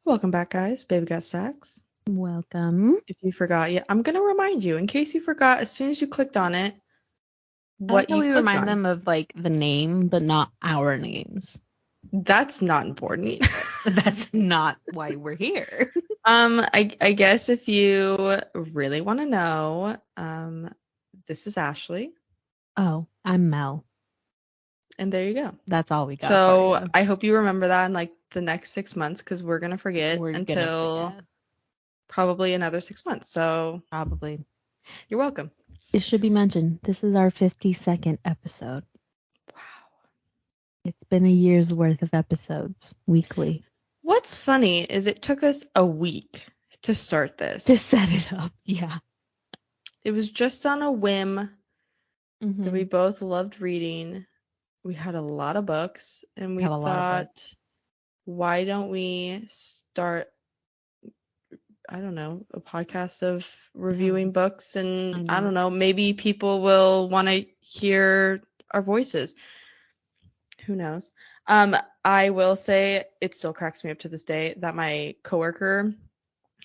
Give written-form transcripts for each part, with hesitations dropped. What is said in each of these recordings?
Welcome back, guys. Baby Got Stacks. Welcome. If you forgot, yeah, I'm gonna remind you in case you forgot as soon as you clicked on it I like what how you we clicked remind on. them of like the name, but not our names. That's not important. That's not why we're here. I guess if you really want to know, this is Ashley, Oh, I'm Mel. and there you go. That's all we got for So you. I hope you remember that in like the next 6 months because we're gonna forget We're gonna until forget. probably another 6 months. So Probably. you're welcome. It should be mentioned. This is our 52nd episode. Wow. It's been a year's worth of episodes weekly What's funny is it took us a week to start this. to set it up. Yeah. It was just on a whim that we Mm-hmm. both loved reading. We had a lot of books, and we Have a lot of books. thought, why don't we start, I don't know, a podcast of Yeah, reviewing books? And I I don't know. know, maybe people will want to hear our voices. Who knows? I will say it still cracks me up to this day that my coworker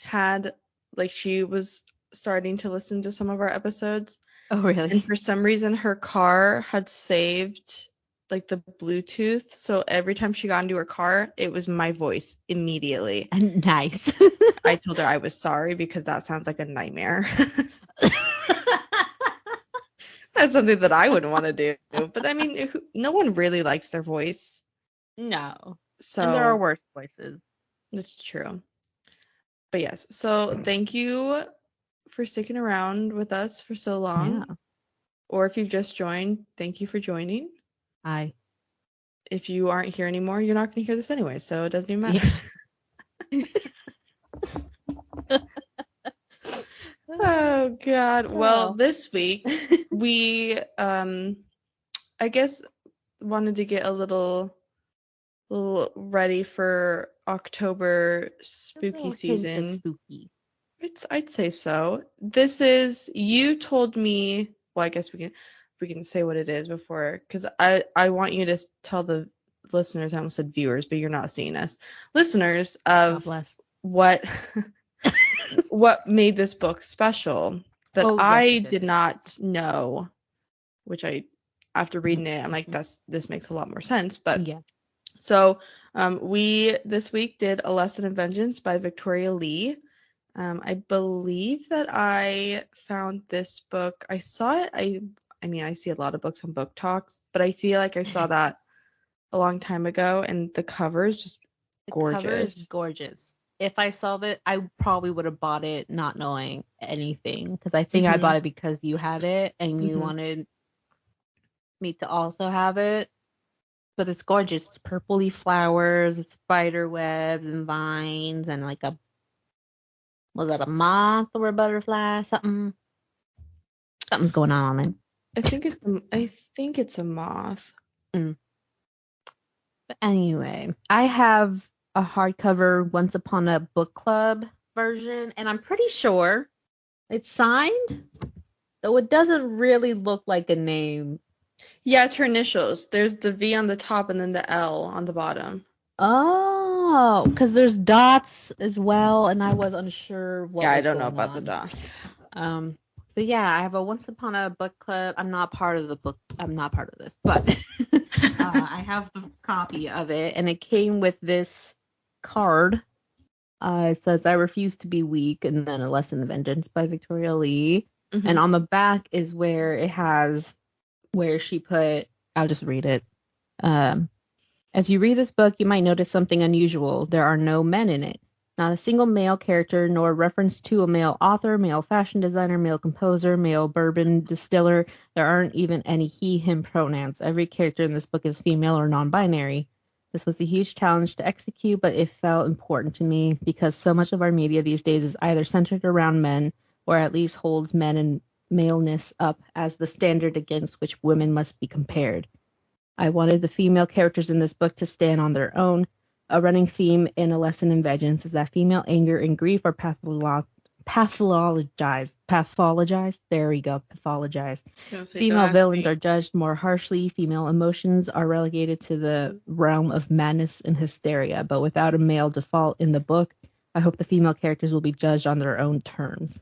had, like, she was starting to listen to some of our episodes. Oh, And really? for some reason, her car had saved like the Bluetooth. So every time she got into her car, it was my voice immediately. Nice. I told her I was sorry because that sounds like a nightmare. That's something that I wouldn't want to do. But I mean, no one really likes their voice. No. And there are So worse voices. it's true. But yes, so thank you for sticking around with us for so Yeah. long. Or if you've just joined, thank you for joining. I. If you aren't here anymore, you're not going to hear this anyway, so it doesn't even matter. Yeah. Oh God. Well, Well. this week we I guess wanted to get a little ready for October A spooky little hint of season. spooky. I'd say so. This is you told me, well, I guess we can say what it is before cuz I want you to tell the listeners, I almost said viewers, but you're not seeing us. Listeners God of bless. what what made this book special that Oh, yes, I yes, yes, did yes, yes. not know, which after Mhm, reading it, I'm like, mhm. this makes a lot more sense. But Yeah. so we this week did A Lesson in Vengeance by Victoria Lee. I believe that I found this book. I saw it. I mean, I see a lot of books on Book Talks, but I feel like I saw that a long time ago, and the cover is just The cover is gorgeous. gorgeous. If I saw it, I probably would have bought it not knowing anything because I think I bought Mhm. it because you had it and you Mhm. wanted me to also have it. But it's gorgeous. It's purpley flowers, it's spider webs and vines and like a was that a moth or a butterfly? Something's going on it. I think it's a moth. Mm. But anyway, I have a hardcover Once Upon a Book Club version, and I'm pretty sure it's signed, though it doesn't really look like a name. Yeah, it's her initials. There's the V on the top and then the L on the bottom. Oh, because there's dots as well, and I was unsure what Yeah, I was don't know going about the on. dot. Um, but yeah, I have a Once Upon a Book Club. I'm not part of the book. I'm not part of this, but I have the copy of it, and it came with this card. It says, I refuse to be weak, and then A Lesson in Vengeance by Victoria Lee. And Hmm. on the back is where it has, where she put, I'll just read it. Um, as you read this book, you might notice something unusual. There are no men in it. Not a single male character, nor reference to a male author, male fashion designer, male composer, male bourbon distiller. There aren't even any he, him pronouns. Every character in this book is female or non binary. This was a huge challenge to execute, but it felt important to me because so much of our media these days is either centered around men or at least holds men and maleness up as the standard against which women must be compared. I wanted the female characters in this book to stand on their own. A running theme in A Lesson in Vengeance is that female anger and grief are pathologized. There we go, pathologized. Don't Female ask villains me. are judged more harshly. Female emotions are relegated to the realm of madness and hysteria, but without a male default in the book. I hope the female characters will be judged on their own terms.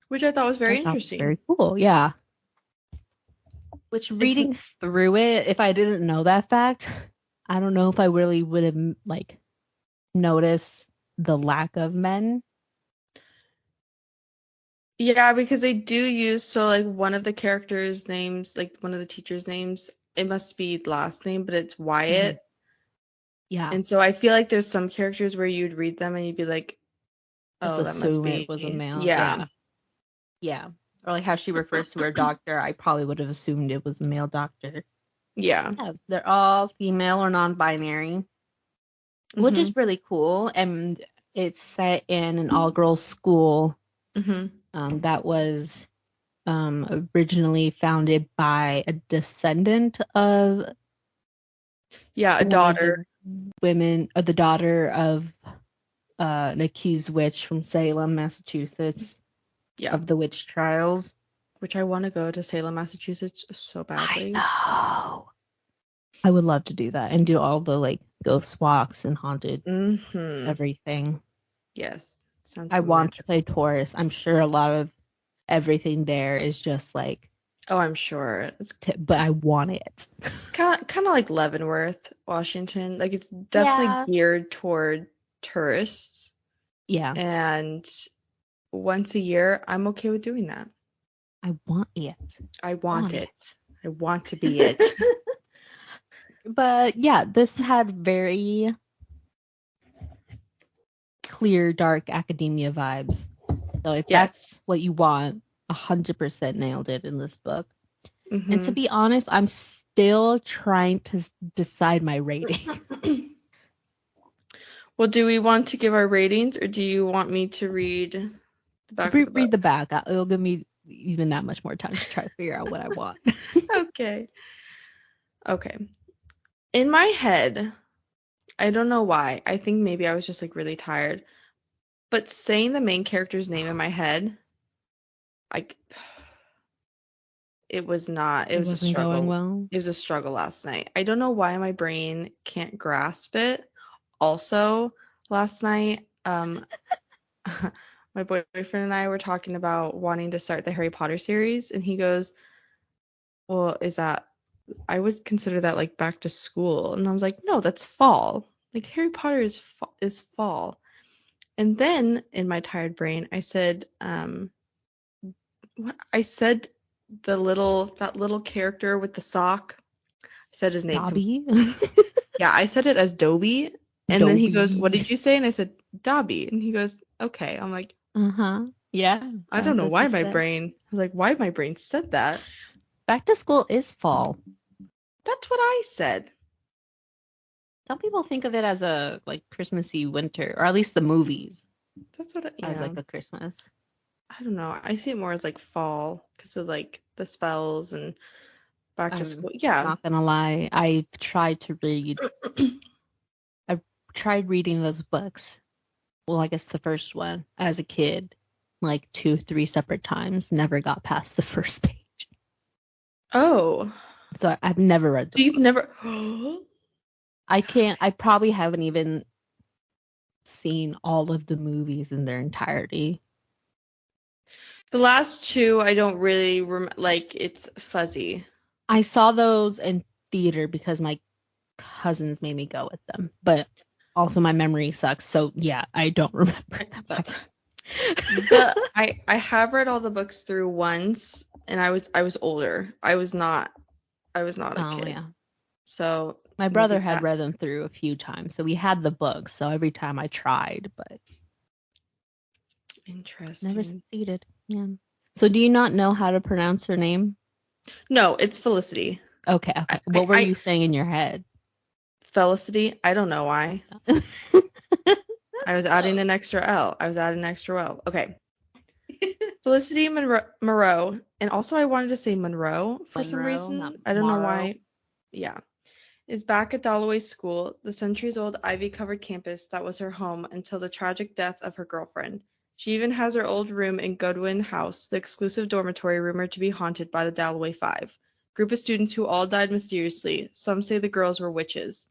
Which I thought was very I thought was interesting. very cool, yeah. Which reading through it, if I didn't know that fact, I don't know if I really would have like noticed the lack of men. Yeah, because they do use, so like one of the characters' names, like one of the teachers' names, it must be last name, but it's Wyatt. Yeah. And so I feel like there's some characters where you'd read them and you'd be like, Just oh, that must assume be. it was a male. Yeah. Yeah. Or like how she refers to her doctor, I probably would have assumed it was a male doctor. Yeah. Yeah, they're all female or non-binary, which is really cool. And it's set in an all-girls school that was originally founded by a descendant of a daughter. The daughter of an accused witch from Salem, Massachusetts. Yeah. Of the witch trials. Which I want to go to Salem, Massachusetts so badly. I know. I would love to do that and do all the like ghost walks and haunted everything. Yes. Sounds I want to play Taurus. I'm sure a lot of everything there is just like. Oh, I'm sure. But I want it. Kind of like Leavenworth, Washington. Like it's definitely geared toward tourists. Yeah. And once a year, I'm okay with doing that. I want it. I want it. I want to be it. But yeah, this had very clear, dark academia vibes. So if that's what you want, 100% nailed it in this book. And to be honest, I'm still trying to decide my rating. Well, do we want to give our ratings, or do you want me to read the back of the book? Read the back. It'll give me even that much more time to try to figure out what I want. Okay. In my head, I don't know why. I think maybe I was just like really tired. But saying the main character's name in my head, like, it was not. It was a struggle. Going well. It was a struggle last night. I don't know why my brain can't grasp it. Also, last night, my boyfriend and I were talking about wanting to start the Harry Potter series, and he goes, well, I would consider that like back to school. And I was like, no, that's fall. Like Harry Potter is fall. And then in my tired brain, I said, what? I said that little character with the sock. I said his name. Dobby? Yeah, I said it as Dobby. And then he goes, what did you say? And I said, Dobby. And he goes, okay. I'm like, yeah. I don't know why my brain, I was like, why my brain said that? Back to school is fall. That's what I said. Some people think of it as a like Christmassy winter, or at least the movies. That's what as like a Christmas. I don't know. I see it more as like fall because of like the spells and back to school. Yeah. Not gonna lie, I tried to read. I tried reading those books. Well, I guess the first one as a kid, like 2-3 separate times. Never got past the first page. Oh. So I've never read them. You've never. I probably haven't even seen all of the movies in their entirety. The last two, I don't really like. It's fuzzy. I saw those in theater because my cousins made me go with them, but also my memory sucks. So yeah, I don't remember them. I have read all the books through once, and I was older. I was not a kid. Yeah. So my brother had read them through a few times, so we had the books. So every time I tried, but interesting. Never succeeded. Yeah. So do you not know how to pronounce her name? No, it's Felicity. Okay. What were you saying in your head? Felicity? I don't know why. I was adding an extra L. Okay. Felicity Moreau. And also I wanted to say Monroe for some reason. I don't know why. Yeah. Is back at Dalloway School, the centuries-old ivy-covered campus that was her home until the tragic death of her girlfriend. She even has her old room in Goodwin House, the exclusive dormitory rumored to be haunted by the Dalloway Five, group of students who all died mysteriously. Some say the girls were witches.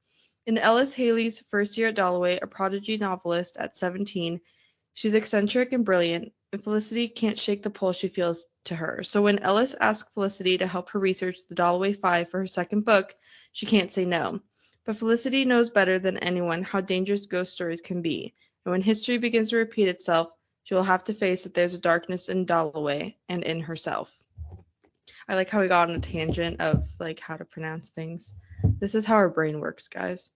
In Ellis Haley's first year at Dalloway, a prodigy novelist at 17, she's eccentric and brilliant, and Felicity can't shake the pull she feels to her. So when Ellis asks Felicity to help her research the Dalloway Five for her second book, she can't say no. But Felicity knows better than anyone how dangerous ghost stories can be, and when history begins to repeat itself, she will have to face that there's a darkness in Dalloway and in herself. I like how we got on a tangent of like how to pronounce things. This is how our brain works, guys.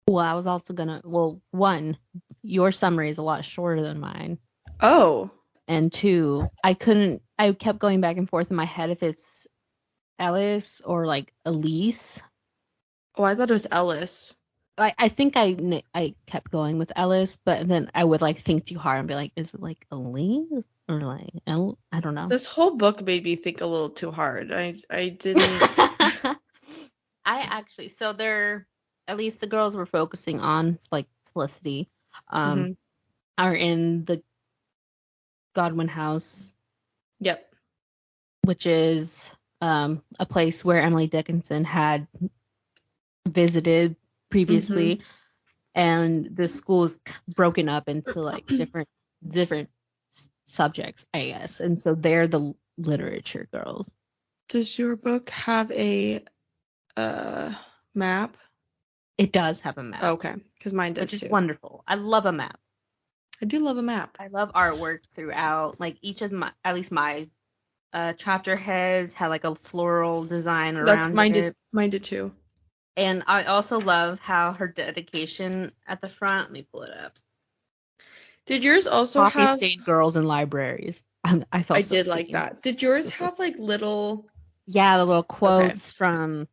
Well, I was also gonna. Well, one, your summary is a lot shorter than mine, Oh, and two, I kept going back and forth in my head if it's Ellis or like Elise. I thought it was Ellis. I think I kept going with Ellis, but then I would like think too hard and be like, is it like Elise or like I don't know. This whole book made me think a little too hard. I didn't. I actually, so they're, at least the girls were focusing on like Felicity, Mhm. are in the Godwin House, Yep. which is a place where Emily Dickinson had visited previously, and the school is broken up into like different subjects, I guess, and so they're the literature girls. Does your book have a map? It does have a map. Okay, because mine does which is too. wonderful. I love a map. I do love a map. I love artwork throughout. Like each of my, at least my chapter heads had like a floral design around it. Mine did too. And I also love how her dedication at the front. Let me pull it up. Did yours also Coffee have? stained girls in libraries. I felt I so did like seen. that. Did yours have like little? Yeah, the little quotes from.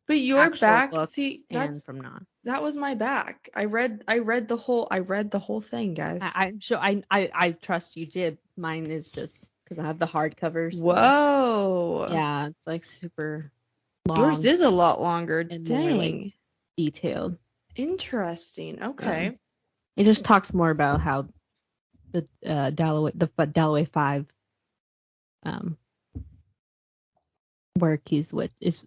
But your back, books see, and from non. That was my back. I read the whole thing, guys. I'm sure I trust you did. Mine is just because I have the hardcovers. So. Whoa. Yeah, it's like super long. Yours is a lot longer. And Dang. more like detailed. Interesting. Okay. Yeah. It just talks more about how the Dalloway Five were accused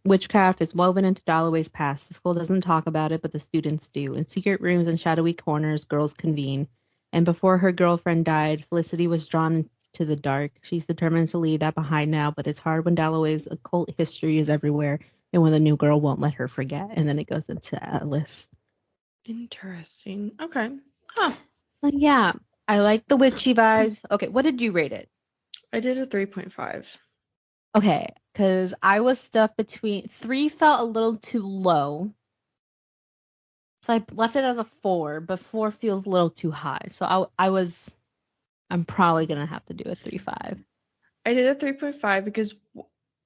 witchcraft is woven into Dalloway's past. The school doesn't talk about it, but the students do. In secret rooms and shadowy corners, girls convene. And before her girlfriend died, Felicity was drawn to the dark. She's determined to leave that behind now, but it's hard when Dalloway's occult history is everywhere and when the new girl won't let her forget. And then it goes into Atlas. Interesting. Okay. Huh. But yeah, I like the witchy vibes. Okay, what did you rate it? I did a 3.5. Okay, because I was stuck between 3 felt a little too low. So I left it as a 4, but 4 feels a little too high. So I'm probably going to have to do a 3.5. I did a 3.5 because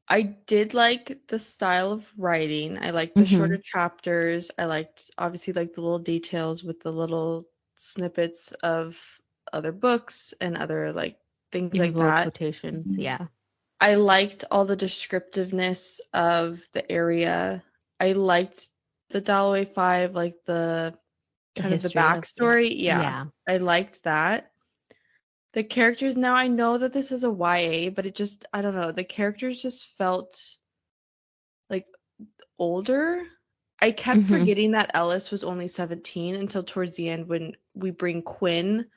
I did like the style of writing. I liked the shorter chapters. I liked obviously like the little details with the little snippets of other books and other like things like that. Quotations, yeah. I liked all the descriptiveness of the area. I liked the Dalloway Five, like the kind of the backstory. Yeah. I liked that. The characters, now I know that this is a YA, but it just, I don't know, the characters just felt like older. I kept forgetting that Ellis was only 17 until towards the end when we bring Quinn,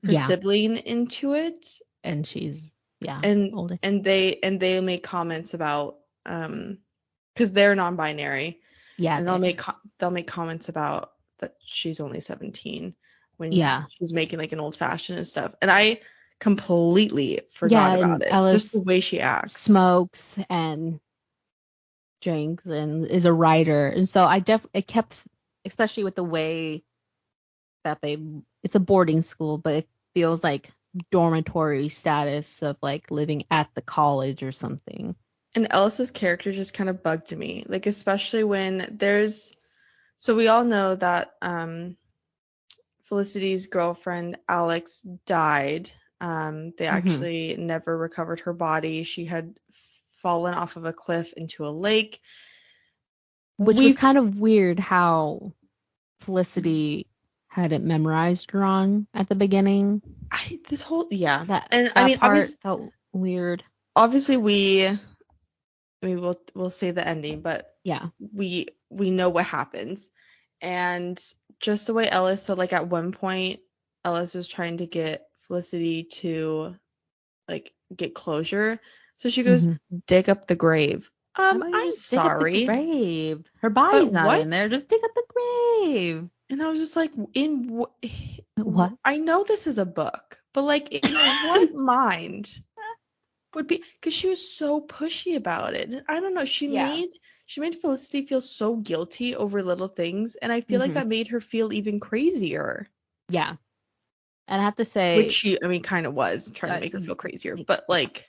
her sibling, into it. And she's older. And they make comments about because they're non-binary. Yeah. And they'll make comments about that she's only 17 when she's making like an old fashioned and stuff. And I completely forgot about it. Ellis just the way she acts. Smokes and drinks and is a writer. And so it kept, especially with the way that it's a boarding school, but it feels like dormitory status of like living at the college or something. And Ellis's character just kind of bugged me, like especially when so we all know that Felicity's girlfriend Alex died. They actually never recovered her body. She had fallen off of a cliff into a lake, which was kind of weird how Felicity had it memorized wrong at the beginning. Yeah. That And I that mean, part felt weird. obviously we'll say the ending, but Yeah. we know what happens. And just the way Ellis, so like at one point Ellis was trying to get Felicity to like get closure. So she goes, Mm-hmm. dig up the grave. How about you I'm just dig up the sorry, grave? Her but body's not in what? there. Just dig up the grave. And I was just like, What? I know this is a book, but like, in what mind would be? Because she was so pushy about it. I don't know. Yeah. She made Felicity feel so guilty over little things, and I feel like Mm-hmm. that made her feel even crazier. Yeah. And I have to Which say, she, I mean, kind of was trying to make her feel crazier, but like,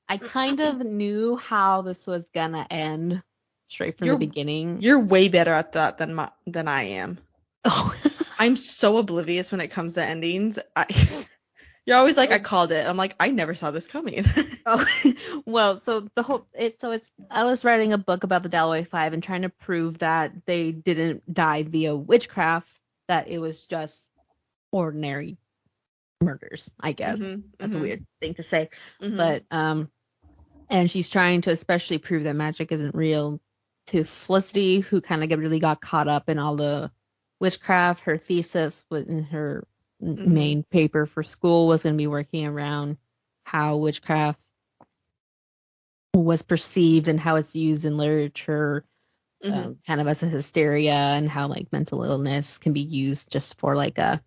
I kind of knew how this was gonna end straight from the you're beginning. you're way better at that than I am. Oh. I'm so oblivious when it comes to endings. You're always like, I called it. I'm like, I never saw this coming. Oh, well, so it's Ellis writing a book about the Dalloway Five and trying to prove that they didn't die via witchcraft, that it was just ordinary murders, I guess. That's a weird thing to say. But and she's trying to especially prove that magic isn't real to Felicity, who kind of really got caught up in all the witchcraft. Her thesis in her main paper for school was going to be working around how witchcraft was perceived and how it's used in literature, kind of as a hysteria, and how like mental illness can be used just for like a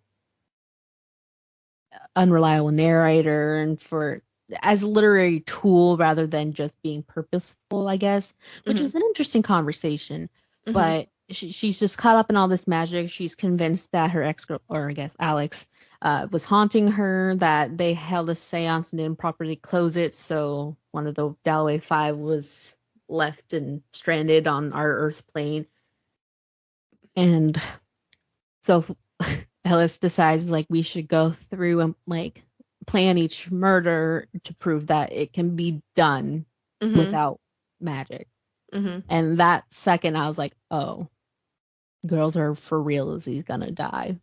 unreliable narrator and for as a literary tool rather than just being purposeful, I guess, which is an interesting conversation. But she's just caught up in all this magic. She's convinced that her ex, or I guess Alex, was haunting her, that they held a seance and didn't properly close it. So one of the Dalloway Five was left and stranded on our Earth plane. And so Ellis decides like we should go through and like plan each murder to prove that it can be done without magic. And that second I was like, oh, girls are for real, is he's gonna die.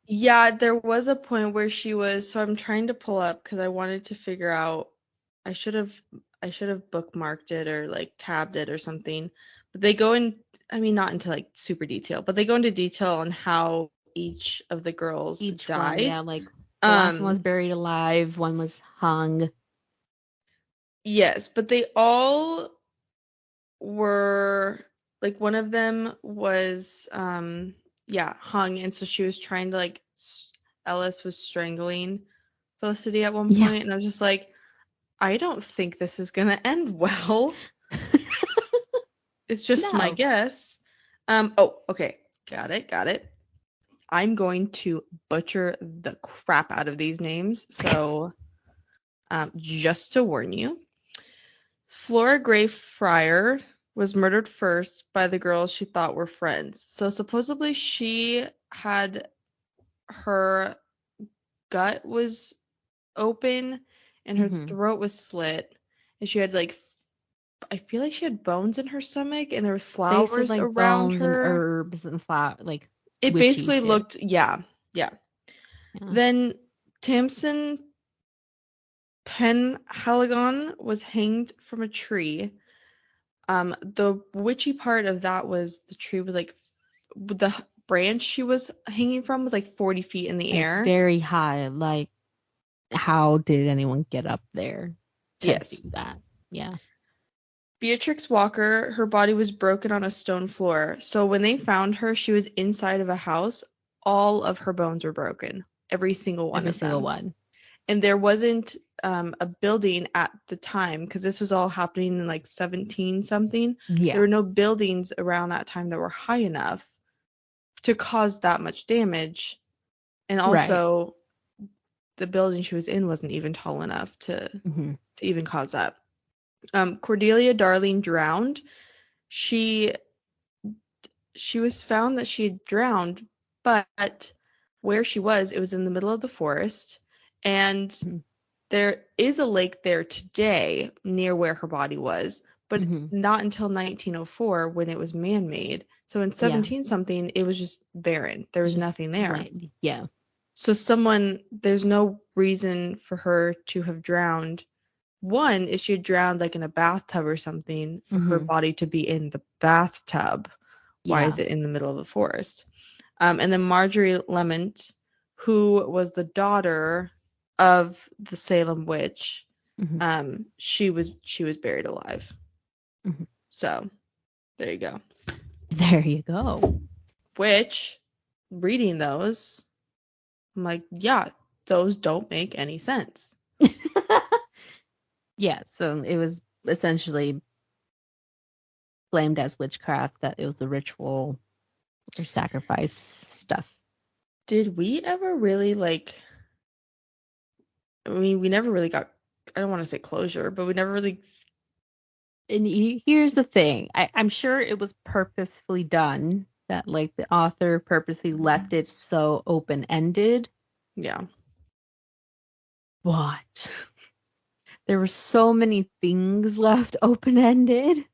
Yeah, there was a point where she was, so I'm trying to pull up because I wanted to figure out, I should have bookmarked it or like tabbed it or something. But they go in, I mean, not into like super detail, but they go into detail on how each of the girls died. One, yeah, like the last one was buried alive, one was hung. Yes, but they all were like, one of them was hung, and so she was trying to like Ellis was strangling Felicity at one point, and I was just like, I don't think this is gonna end well. It's just my guess. Oh, okay. Got it. I'm going to butcher the crap out of these names, so just to warn you. Flora Gray Fryer was murdered first by the girls she thought were friends. So supposedly she had, her gut was open and her throat was slit, and she had like, I feel like she had bones in her stomach and there were flowers like around bones her. and herbs and flower, like it basically shit. Looked, yeah. Then Tamsin Penhaligon was hanged from a tree. The witchy part of that was the tree was like, the branch she was hanging from was like 40 feet in the air. Very high. Like, how did anyone get up there to do that? Yeah. Beatrix Walker, her body was broken on a stone floor. So when they found her, she was inside of a house. All of her bones were broken. Every single one of them. Every single one. And there wasn't a building at the time, because this was all happening in like 17 something. Yeah. There were no buildings around that time that were high enough to cause that much damage. And also, the building she was in wasn't even tall enough to even cause that. Cordelia Darling drowned. She was found that she had drowned, but where she was, it was in the middle of the forest, and there is a lake there today near where her body was, but Hmm. not until 1904 when it was man-made. So in Yeah. 17 something, it was just barren. There was Just nothing there. yeah. So there's no reason for her to have drowned. One, if she had drowned like in a bathtub or something, for her Hmm. body to be in the bathtub. Why is Yeah. it in the middle of a forest? And then Marjorie Lement, who was the daughter of the Salem witch, Hmm. she was buried alive. Hmm. So there you go. There you go. Which, reading those, I'm like, yeah, those don't make any sense. Yeah, so it was essentially blamed as witchcraft, that it was the ritual or sacrifice stuff. Did we ever really I mean, we never really got, I don't want to say closure, but we never really, And here's the thing. I'm sure it was purposefully done, that like the author purposely left it so open-ended, yeah. but there were so many things left open-ended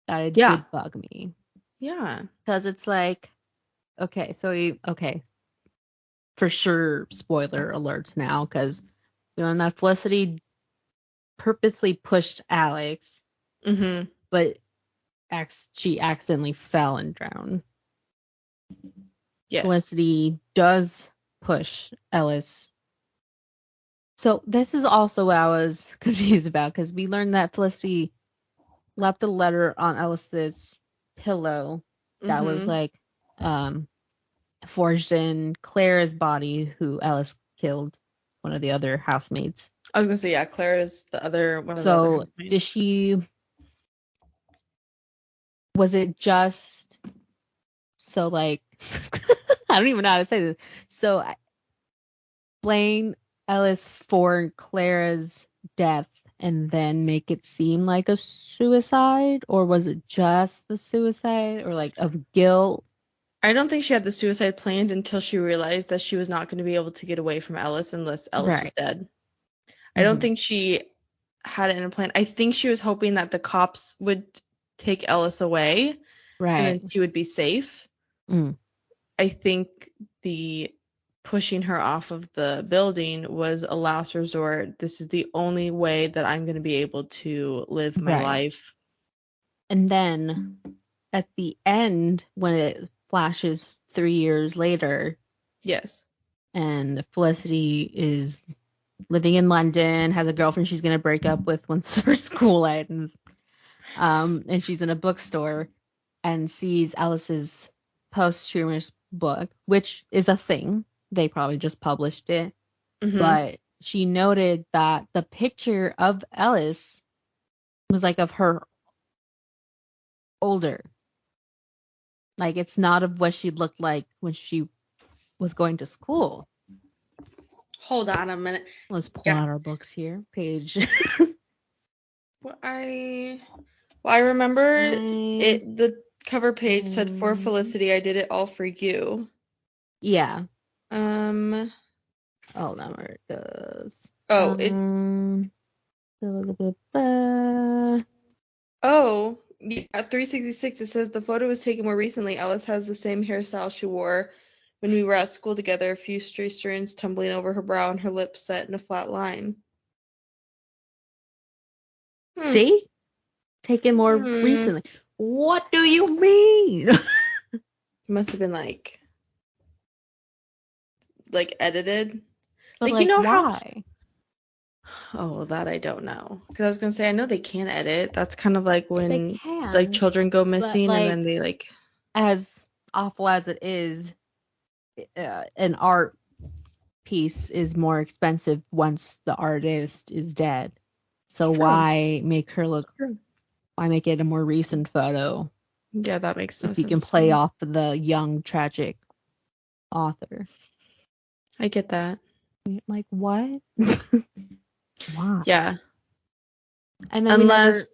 that it Yeah. did bug me. Yeah. Because it's like, okay, okay, for sure, spoiler alerts now, because that Felicity purposely pushed Alex, Mm-hmm. but she accidentally fell and drowned. Yes. Felicity does push Ellis. So this is also what I was confused about, because we learned that Felicity left a letter on Ellis's pillow that was Mm-hmm. like forged in Clara's body, who Ellis killed, one of the other housemates. I was gonna say, yeah, Claire is one of the other So housemates. was it just so like I don't even know how to say this. So blame Ellis for Clara's death and then make it seem like a suicide, or was it just the suicide, or like of guilt? I don't think she had the suicide planned until she realized that she was not going to be able to get away from Ellis unless Ellis was Right. dead. I don't Mm-hmm. think she had it in a plan. I think she was hoping that the cops would take Ellis away and then Right. she would be safe. Mm. I think the pushing her off of the building was a last resort. This is the only way that I'm going to be able to live my Right. life. And then at the end, when it flashes 3 years later, Yes. and Felicity is living in London, has a girlfriend she's gonna break up with once her school ends, and she's in a bookstore and sees Alice's posthumous book, which is a thing. They probably just published it, Mm-hmm. but she noted that the picture of Alice was like of her older. Like it's not of what she looked like when she was going to school. Hold on a minute. Let's pull Yeah. out our books here. Page. I remember the cover page said for Felicity, I did it all for you. Yeah. Um Oh, now where it goes. it's Ba-ba-ba-ba. yeah, at 366 it says the photo was taken more recently. Alice has the same hairstyle she wore when we were at school together, a few stray strands tumbling over her brow and her lips set in a flat line. See? Taken more Hmm. recently. What do you mean? Must have been like edited. But Like you like, know how why? Oh, that I don't know. Because I was gonna say I know they can edit. That's kind of like They when like can, children go but missing and then like, they like as awful as it is, an art piece is more expensive once the artist is dead. So true. why make her look? True. Why make it a more recent photo Yeah, that makes no if you can sense to play me. off the young tragic author? I get that. Like what? Why? Yeah. And then we Unless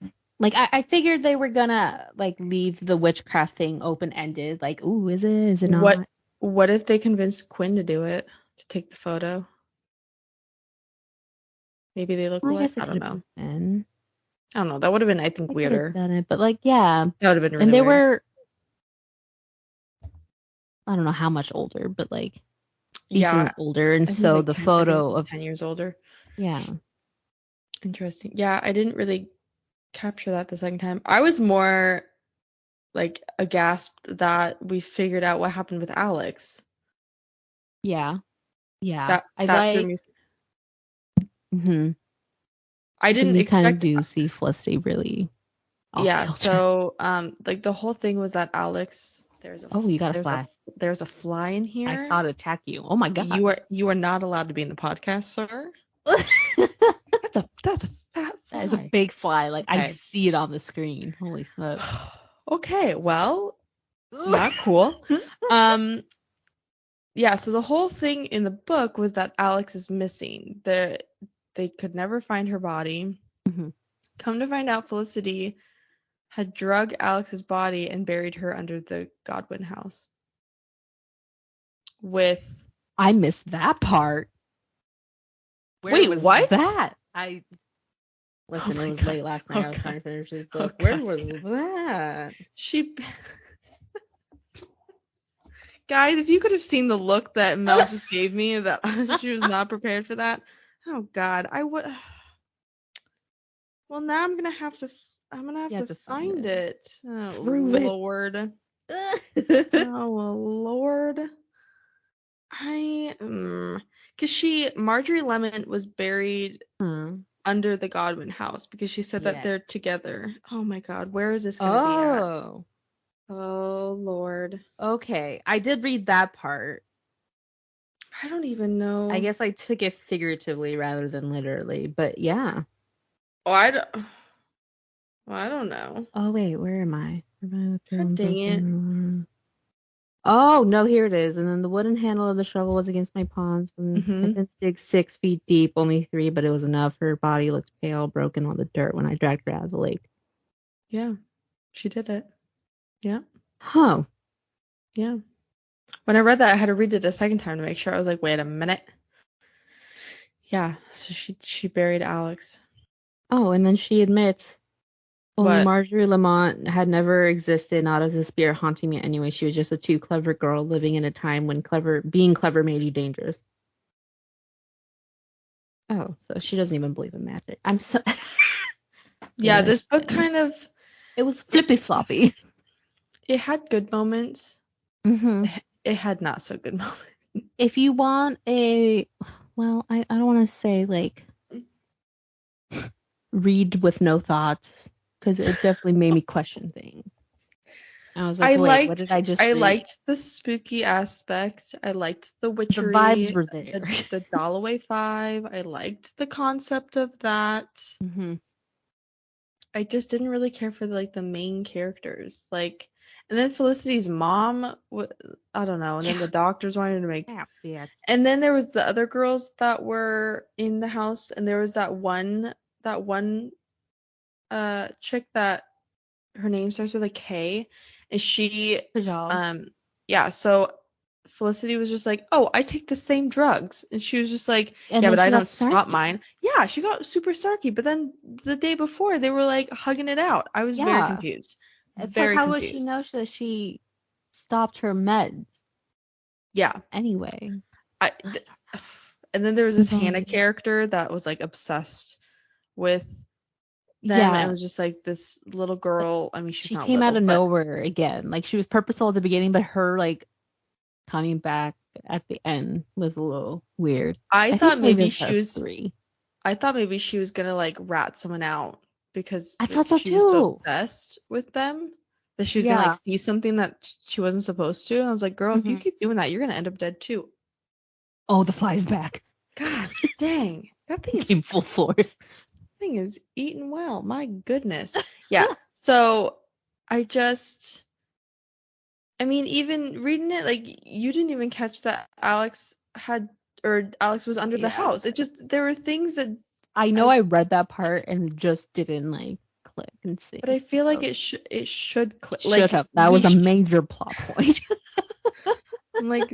never, like, I figured they were gonna like leave the witchcraft thing open ended. Like, ooh, is it? Is it what not? what if they convinced Quinn to do it, to take the photo? Maybe they look Well, I alike. guess it I could don't have know. been. I don't know. That would have been, I think, I could have weirder. done it, but like, yeah. That would have been And really they weird. were, I don't know how much older, but like Yeah, decently older. And I think so like the 10, I think photo like of, 10 years older. yeah, Interesting. Yeah, I didn't really capture that the second time. I was more like aghast that we figured out what happened with Alex. yeah, yeah. I That threw like, me. mm-hmm. I Then didn't you kind of expect. do see Felicity really off Yeah, kilter. so like the whole thing was that Alex, Oh, you got a there's a fly. there's a fly in I here. saw it attack you. Oh my god. You are not allowed to be in the podcast, sir. That's a fat That is a fly. big fly. Like I Okay. see it on the screen. Holy smokes. Okay, well, not cool. Um, yeah, so the whole thing in the book was that Alex is missing. They could never find her body. hmm Come to find out, Felicity had drug Alex's body and buried her under the Godwin house. With I missed that part. Where Wait, was what? that? Oh Listen, it my was God. late last night. Oh I was trying God. to finish this Oh book. Where God. was that? She Guys, if you could have seen the look that Mel just gave me, that she was not prepared for that. Oh God, I would. Well, now I'm gonna have You have to to find find it. it. Oh Prove it. Lord. Oh Lord. Cause Marjorie Lemon was buried Hmm. under the Godwin house because she said that Yeah. they're together. Oh my God, where is this gonna be at? Oh. Oh Lord. Okay. I did read that part. I don't even I know. guess I took it figuratively rather than literally, but yeah. Oh, I don't. Well, I don't know. Oh wait, where am I? God dang it. Oh no, here it is. And then the wooden handle of the shovel was against my palms. And I Mhm. didn't dig 6 feet deep, only 3, but it was enough. Her body looked pale, broken on the dirt when I dragged her out of the lake. Yeah, she did it. Yeah, Huh. yeah. When I read that, I had to read it a second time to make sure. I was like, wait a minute. Yeah, so she buried Alex. Oh, and then she admits only What? Marjorie Lamont had never existed, not as a spirit haunting me anyway. She was just a too clever girl living in a time when being clever made you dangerous. Oh, so she doesn't even believe in magic. I'm so. Yeah, this book Listen, kind of it was flippy floppy. it had good moments. hmm It had not so good moments. If you want well, I don't want to say like read with no thoughts because it definitely made me question things. I was like, wait, what did I just I read? liked the spooky aspect. I liked the The vibes witchery, were there. the Dalloway Five. I liked the concept of that. hmm I just didn't really care for like the main characters. Like, and then Felicity's mom, I don't know. And then the doctors wanted to make. Yeah, yeah. And then there was the other girls that were in the house, and there was that one chick that her name starts with a K, and she Kajal. um yeah. So Felicity was just like, oh, I take the same drugs, and she was just like, And yeah, then but I she got don't stop snarky. mine. Yeah, she got super snarky, but then the day before they were like hugging it out. I was very Yeah. confused, Plus, very how would she confused. know that she stopped her meds Yeah, anyway? I. Th- and then there was this Hannah Bizarre. character that was like obsessed with them, and it Yeah, was just like this little girl. I mean, she's she not came out little, of but nowhere again. Like she was purposeful at the beginning, but her like coming back at the end was a little weird. I I thought think I gave maybe this she a was 3. I thought maybe she was gonna like rat someone out because I like thought so she was so too. obsessed with them that she was gonna like Yeah. see something that she wasn't supposed to. And I was like, girl, if you hmm keep doing that, you're gonna end up dead too. Oh, the fly's back. God dang, Came full force. thing is eating well. My goodness. Yeah. So I just, I mean, even reading it, like you didn't even catch that Alex was under the Yeah. house. It just there were things that I I know was I read that part and just didn't like click and but I sync. feel like So it should it click. should Like have. That was a major plot point. like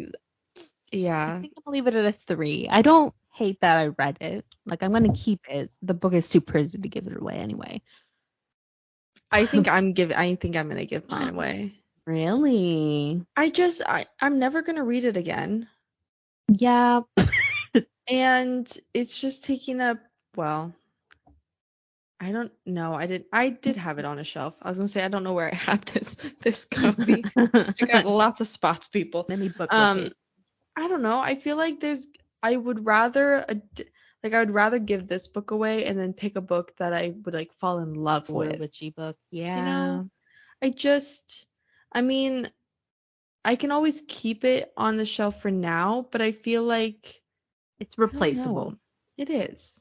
I yeah. think I'm gonna leave it at a 3. I don't hate that I read it. Like I'm gonna keep it. The book is too pretty to give it away anyway. I think I'm gonna give mine away. Really? I'm never gonna read it again. Yeah. And it's just taking up, well, I don't know. I did have it on a shelf. I was gonna say I don't know where I had this copy. I got lots of spots, people. Many book location. I don't know. I feel like I would rather I would rather give this book away and then pick a book that I would like fall in love Or a with. witchy book. You Yeah. know? I mean, I can always keep it on the shelf for now, but I feel like It's I don't know. replaceable. It is.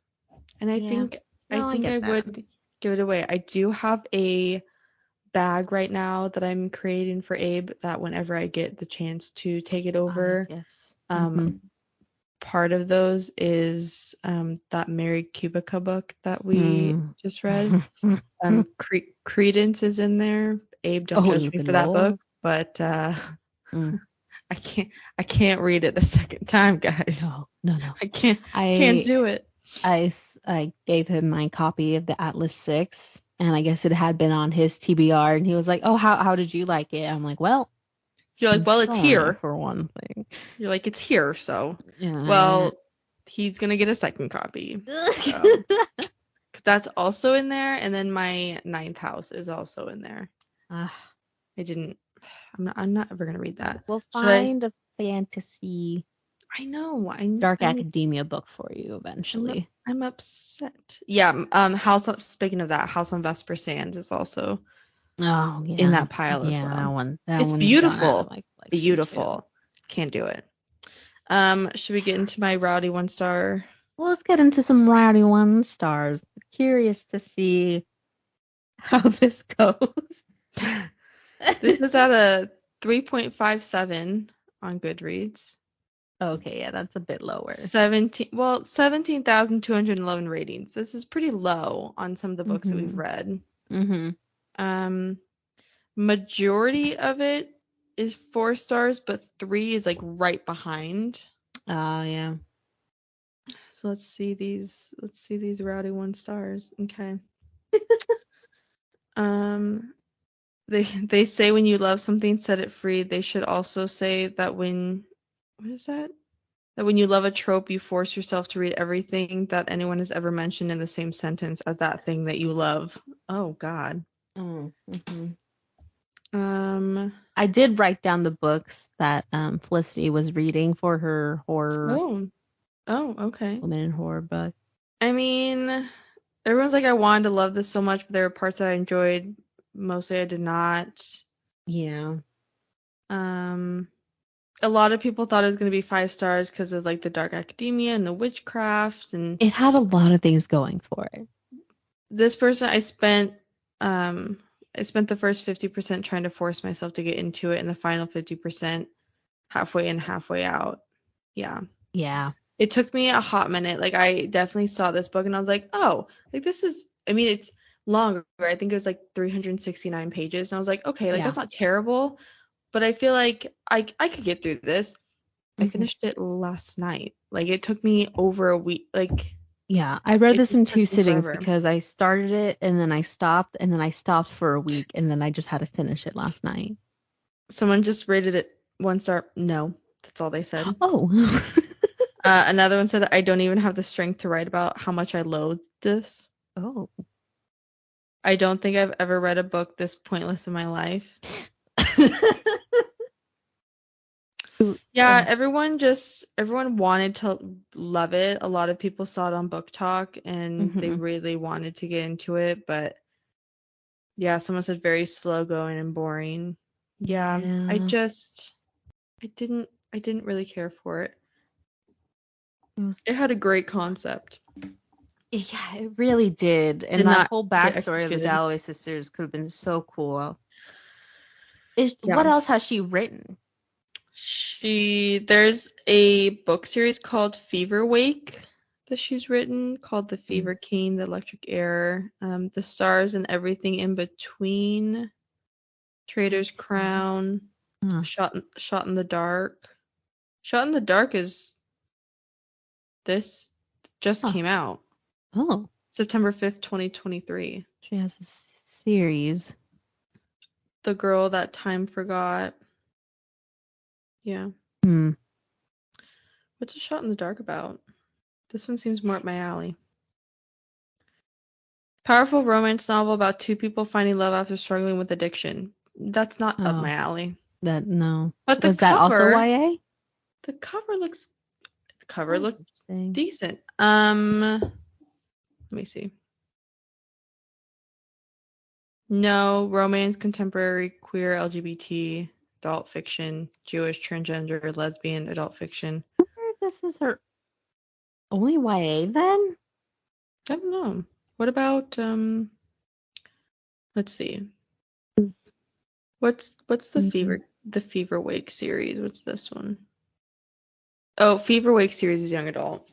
And I Yeah. think No, I get I that. would give it away. I do have a bag right now that I'm creating for Abe that whenever I get the chance to take it over, Yes. part of those is that Mary Kubica book that we just read. Credence is in there. Abe, don't judge me for that book, but I can't read it a second time, guys. No. I can't do it. I gave him my copy of the Atlas 6, and I guess it had been on his TBR, and he was like, "Oh, how did you like it?" I'm like, "Well, you're like, well, it's here for one thing." You're like, it's here, so Yeah. well, he's gonna get a second copy. So. That's also in there, and then my ninth house is also in there. I'm not ever gonna read that. We'll find a fantasy. I know. Dark academia book for you eventually. I'm upset. Yeah. Speaking of that, House on Vesper Sands is also in that pile as well. That one. It's beautiful. Beautiful. Can't do it. Should we get into my rowdy 1-star? Well, let's get into some rowdy 1-stars. Curious to see how this goes. This is at a 3.57 on Goodreads. Okay, yeah, that's a bit lower. 17,211 ratings. This is pretty low on some of the books that we've read. Majority of it is 4 stars, but 3 is like right behind. Yeah. So let's see these rowdy 1 stars. Okay. They say when you love something, set it free. They should also say that what is that? That when you love a trope, you force yourself to read everything that anyone has ever mentioned in the same sentence as that thing that you love. Oh God. I did write down the books that Felicity was reading for her horror. Oh, okay. Women in horror book. I mean, everyone's like, I wanted to love this so much, but there were parts that I enjoyed. Mostly I did not. Yeah. A lot of people thought it was going to be 5 stars because of like the dark academia and the witchcraft, and it had a lot of things going for it. This person, I spent the first 50% trying to force myself to get into it, and the final 50% halfway in, halfway out. Yeah. Yeah. It took me a hot minute. Like, I definitely saw this book and I was like, oh, like this is, I mean, it's longer. I think it was like 369 pages. And I was like, okay, like that's not terrible. But I feel like I could get through this. I finished it last night. Like, it took me over a week. Like, yeah, I read this in 2 sittings because I started it and then I stopped and then I stopped for a week and then I just had to finish it last night. Someone just rated it 1 star. No, that's all they said. Oh. Another one said that I don't even have the strength to write about how much I loathe this. Oh. I don't think I've ever read a book this pointless in my life. Yeah, everyone wanted to love it. A lot of people saw it on Book Talk and they really wanted to get into it, but yeah, someone said very slow going and boring. Yeah. I didn't really care for it. It had a great concept. Yeah, it really did. And that whole backstory of the Dalloway sisters could have been so cool. What else has she written? There's a book series called Fever Wake that she's written, called The Fever King, The Electric Air, The Stars and Everything in Between, Trader's Crown, Shot in the Dark. Shot in the Dark is this just came out. Oh. September 5th, 2023. She has a series. The girl that time forgot. Yeah. Hmm. What's A Shot in the Dark about? This one seems more up my alley. Powerful romance novel about two people finding love after struggling with addiction. That's not up my alley. No. But the Was that also cover, YA? the cover looks That's interesting. decent. Let me see. No, romance, contemporary, queer, LGBT, adult fiction, Jewish, transgender, lesbian, adult fiction. I wonder if this is her only YA then? I don't know. What about let's see. What's the Fever Wake series? What's this one? Oh, Fever Wake series is young adult.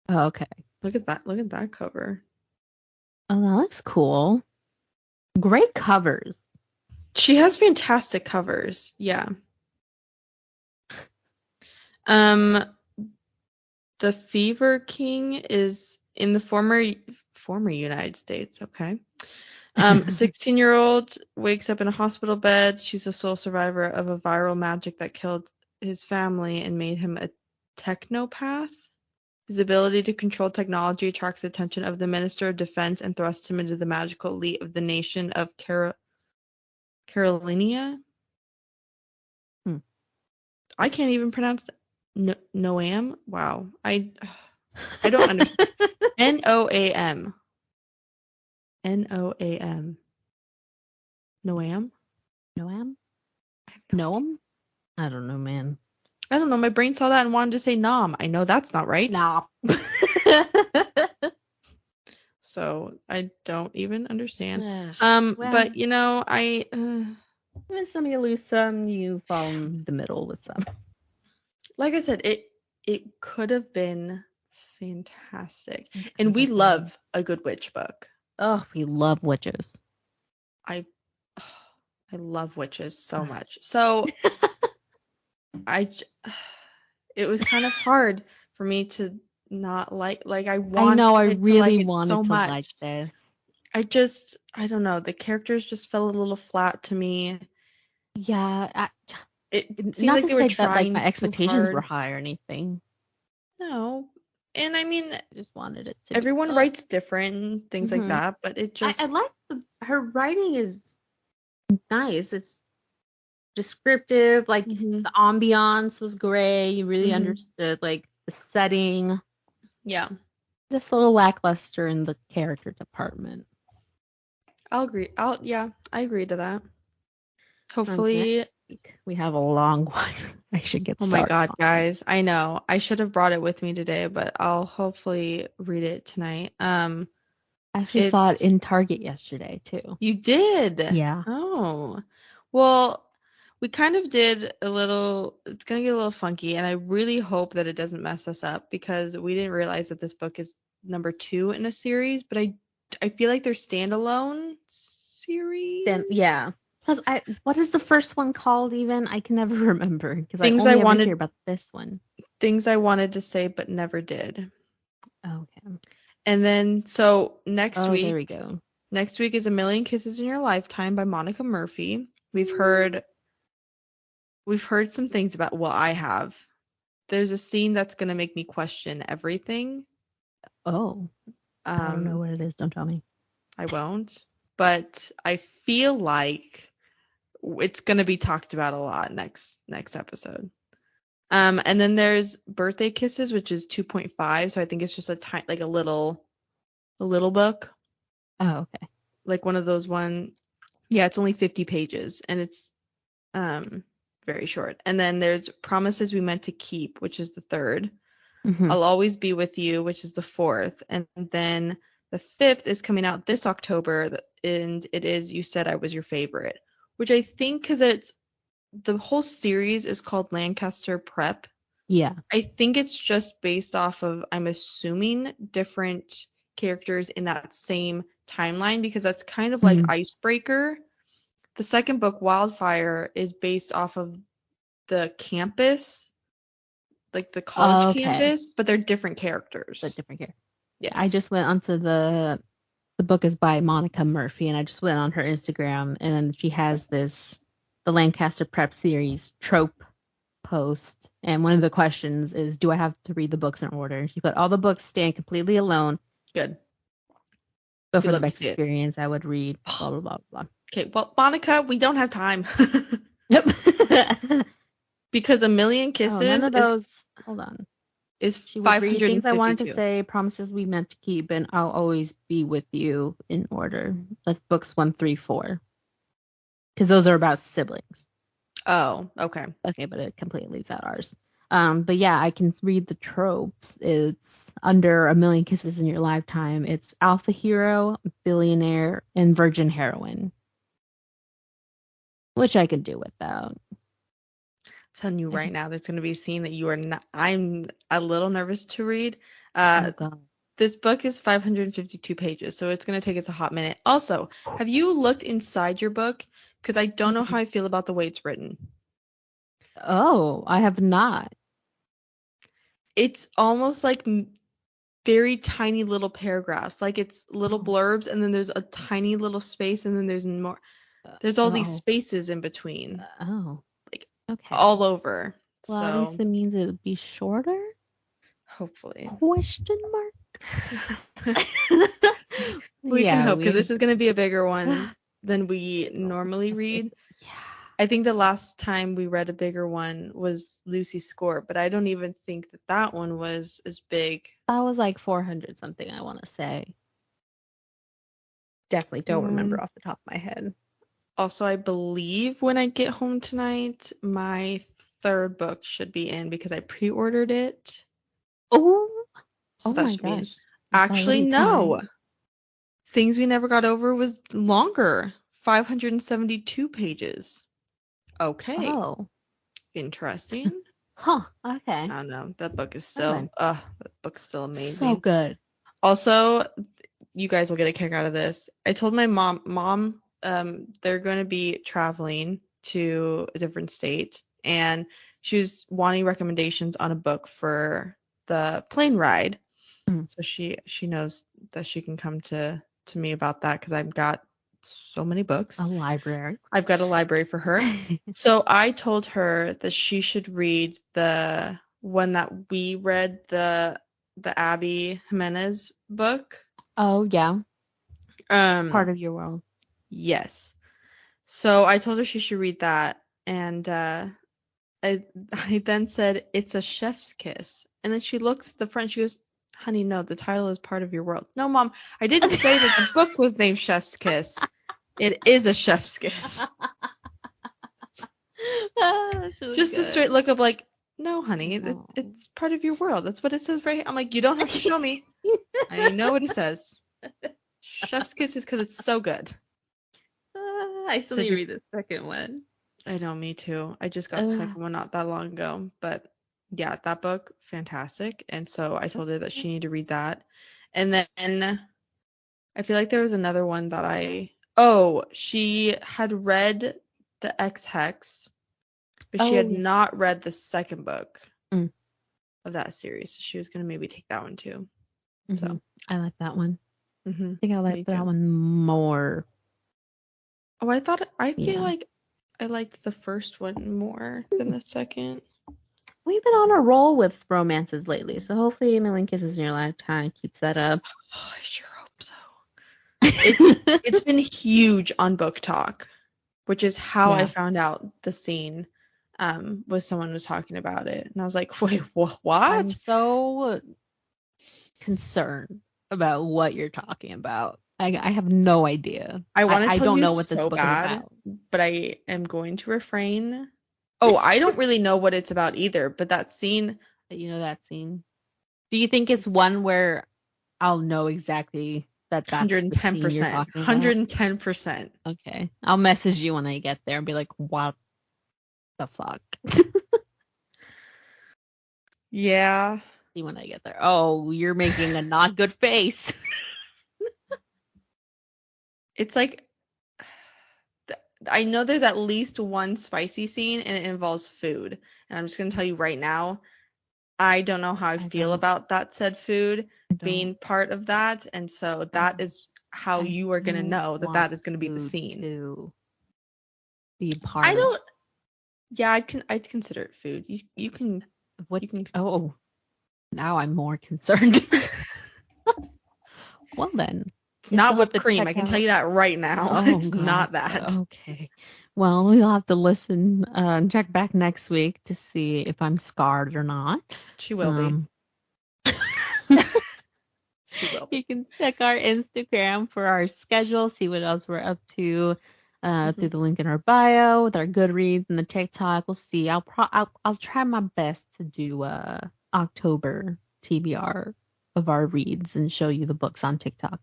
Oh, okay. Look at that. Look at that cover. Oh, that looks cool. Great covers. She has fantastic covers. Yeah. The Fever King is in the former United States. Okay. 16-year-old wakes up in a hospital bed. She's a sole survivor of a viral magic that killed his family and made him a technopath. His ability to control technology attracts the attention of the Minister of Defense and thrusts him into the magical elite of the nation of Carolinia. I can't even pronounce that. Noam? Wow. I don't understand. Noam. Noam. Noam? Noam? Noam? I don't know, man. I don't know. My brain saw that and wanted to say Nom. I know that's not right. Nah. So I don't even understand. Well, But you know, with some you lose some, you fall in the middle with some. Like I said, it could have been fantastic. And we love a good witch book. Oh, we love witches. I love witches so much. So it was kind of hard for me to not like I really wanted so to much. like this. I don't know, the characters just fell a little flat to me. Yeah, It seemed not like to they were say that like trying my expectations hard. were high or anything. No. And I mean, I just wanted it to everyone be writes different and things like that, but it just I like her writing is nice. It's descriptive, like the ambiance was great. You really understood like the setting. Yeah. Just a little lackluster in the character department. I'll agree. I agree to that. Hopefully. We have a long one. I should get Oh my God, guys. I know. I should have brought it with me today, but I'll hopefully read it tonight. I actually saw it in Target yesterday too. You did? Yeah. Oh. Well, we kind of did it's gonna get a little funky, and I really hope that it doesn't mess us up because we didn't realize that this book is number 2 in a series, but I feel like they're standalone series. Yeah. Plus, what is the first one called even? I can never remember because I Things only ever hear about this one. Things I wanted to say but never did. Okay. And then so next week. There we go. Next week is A Million Kisses in Your Lifetime by Monica Murphy. We've heard some things about, well, I have. There's a scene that's gonna make me question everything. Oh. I don't know what it is. Don't tell me. I won't. But I feel like it's gonna be talked about a lot next episode. And then there's Birthday Kisses, which is 2.5, so I think it's just a little book. Oh, okay. Like one of those yeah, it's only 50 pages and it's very short. And then there's Promises We Meant to Keep, which is the 3rd. I'll Always Be With You, which is the 4th. And then the 5th is coming out this October, and it is You Said I Was Your Favorite, which I think because it's the whole series is called Lancaster Prep. Yeah. I think it's just based off of, I'm assuming, different characters in that same timeline because that's kind of like Icebreaker. The second book, Wildfire, is based off of the campus, like the college campus, but they're different characters. Yes. I just went onto the the book is by Monica Murphy, and I just went on her Instagram, and then she has the Lancaster Prep series trope post, and one of the questions is, do I have to read the books in order? She put, all the books stand completely alone, Good. but We for the love to best see it. experience, I would read blah, blah, blah, blah. Okay, well, Monica, we don't have time. Yep. Because A Million Oh, Kisses none of those. Hold on. is She would read things I wanted to 552. say, promises we meant to keep, and I'll always be with you in order. That's books 1, 3, 4. Because those are about siblings. Oh, okay. Okay, but it completely leaves out ours. But yeah, I can read the tropes. It's under A Million Kisses in Your Lifetime. It's alpha hero, billionaire, and virgin heroine. Which I could do without. I'm telling you right now, there's going to be a scene that you are not. I'm a little nervous to read. Oh god. This book is 552 pages, so it's going to take us a hot minute. Also, have you looked inside your book? Because I don't know how I feel about the way it's written. Oh, I have not. It's almost like very tiny little paragraphs. Like it's little blurbs, and then there's a tiny little space, and then there's more. There's all these spaces in between. Oh. Like Okay. all over. Well, So at least it means it would be shorter? Hopefully. Question mark? We can hope, because this is going to be a bigger one than we normally read. Yeah. I think the last time we read a bigger one was Lucy's Score, but I don't even think that one was as big. That was like 400 something, I want to say. Definitely don't remember off the top of my head. Also, I believe when I get home tonight, my third book should be in because I pre-ordered it. Oh, So oh that my should be in. gosh. Actually, no. Things We Never Got Over was longer, 572 pages. Okay. Oh. Interesting. Huh. Okay. I don't know. That book's still amazing. So good. Also, you guys will get a kick out of this. I told my mom, they're going to be traveling to a different state, and she was wanting recommendations on a book for the plane ride. So she knows that she can come to me about that, because I've got so many books. A library. I've got a library for her. So I told her that she should read the one that we read, the Abby Jimenez book. Oh yeah. Part of Your World. Yes. So I told her she should read that, and I then said, it's a chef's kiss. And then she looks at the front, she goes, honey, no, the title is Part of Your World. No, Mom, I didn't say that the book was named Chef's Kiss. It is a chef's kiss. That's really Just good. the straight look of like, no, honey, it's Part of Your World. That's what it says right here. I'm like, you don't have to show me. I know what it says. Chef's kiss is because it's so good. I still need to read the second one. I know, me too. I just got the second one not that long ago. But yeah, that book, fantastic. And so I told her that she needed to read that. And then I feel like there was another one that she had read the Ex-Hex, but she had not read the second book of that series. So she was going to maybe take that one too. So I like that one. I think I like that one more. Oh, I feel like I liked the first one more than the second. We've been on a roll with romances lately, so hopefully A Million Kisses in Your Lifetime keeps that up. Oh, I sure hope so. It's been huge on Book Talk, which is how I found out the scene was someone was talking about it. And I was like, wait, what? I'm so concerned about what you're talking about. I have no idea. I don't know what this book is about. But I am going to refrain. Oh, I don't really know what it's about either, but that scene. You know that scene? Do you think it's one where I'll know exactly that's 110%. 110%. Okay. I'll message you when I get there and be like, what the fuck? Yeah. See when I get there. Oh, you're making a not good face. It's like, I know there's at least one spicy scene and it involves food. And I'm just going to tell you right now, I don't know how I feel about that said food being part of that. And so that is how you are going to don't know that want that is going to be the food scene. to be part I of don't. Yeah, I'd consider it food. You can. what. You can. Oh, now I'm more concerned. Well then, It's guess not we'll have whipped to cream. check I can out. tell you that right now. Oh It's God. not that. Okay. Well, we'll have to listen and check back next week to see if I'm scarred or not. She will be. Um, She will be. You can check our Instagram for our schedule, see what else we're up to through the link in our bio with our Goodreads and the TikTok. We'll see. I'll try my best to do October TBR of our reads and show you the books on TikTok.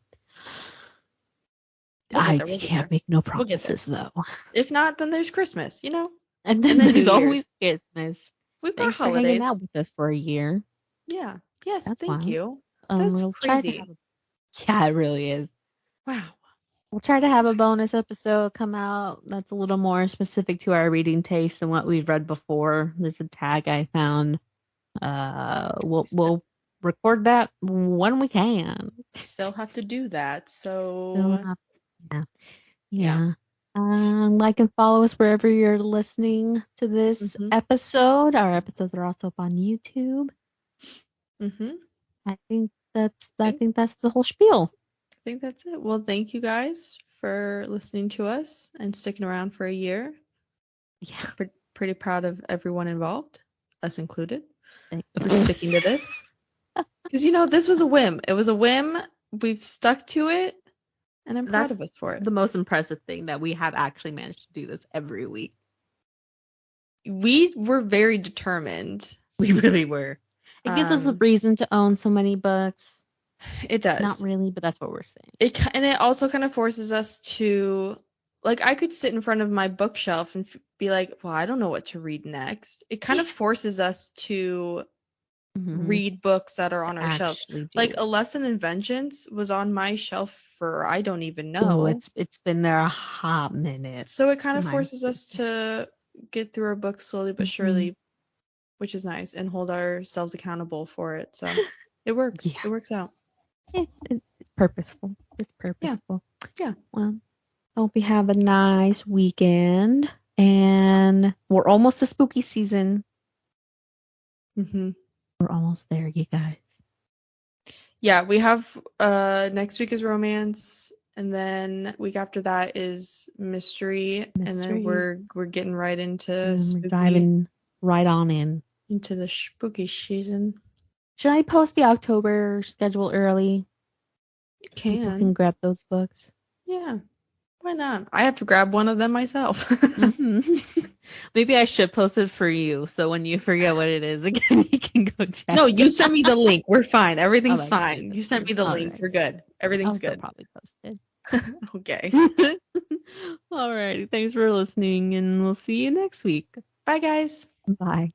I can't make no promises though. If not, then there's Christmas, And then New there's Year's. always Christmas. We've got Thanks for holidays. hanging out with us for a year. Yeah. Yes. That's thank fine. you. That's We'll crazy. Yeah, it really is. Wow. We'll try to have a bonus episode come out that's a little more specific to our reading taste than what we've read before. There's a tag I found. We'll record that when we can. Still have to do that. Still So yeah. Like and follow us wherever you're listening to this episode. Our episodes are also up on YouTube. I think that's the whole spiel. I think that's it. Well, thank you guys for listening to us and sticking around for a year. Yeah. Pretty proud of everyone involved, us included, for sticking to this. Because, this was a whim. It was a whim. We've stuck to it, and I'm proud of us for it. The most impressive thing that we have actually managed to do this every week. We were very determined. We really were. It gives us a reason to own so many books. It does. Not really, but that's what we're saying. It also kind of forces us to, like, I could sit in front of my bookshelf and be like, well, I don't know what to read next. It kind of forces us to read books that are on our shelves. Like, A Lesson in Vengeance was on my shelf for I don't even know. Oh, it's been there a hot minute. So it kind of forces us to get through our books slowly but surely, which is nice, and hold ourselves accountable for it. So it works. Yeah. It works out. It's purposeful. It's purposeful. Yeah. Well, hope you have a nice weekend. And we're almost to spooky season. We're almost there, you guys. Yeah, we have next week is romance, and then week after that is mystery. And then we're getting right into spooky. We're driving right on into the spooky season. Should I post the October schedule early? You can. People can grab those books. Yeah. Why not? I have to grab one of them myself. Maybe I should post it for you, so when you forget what it is again, you can go check. No, you send me the link. We're fine. Everything's fine. You sent me the link. Right. We're good. Everything's good. I'll probably post it. Okay. All right. Thanks for listening, and we'll see you next week. Bye, guys. Bye.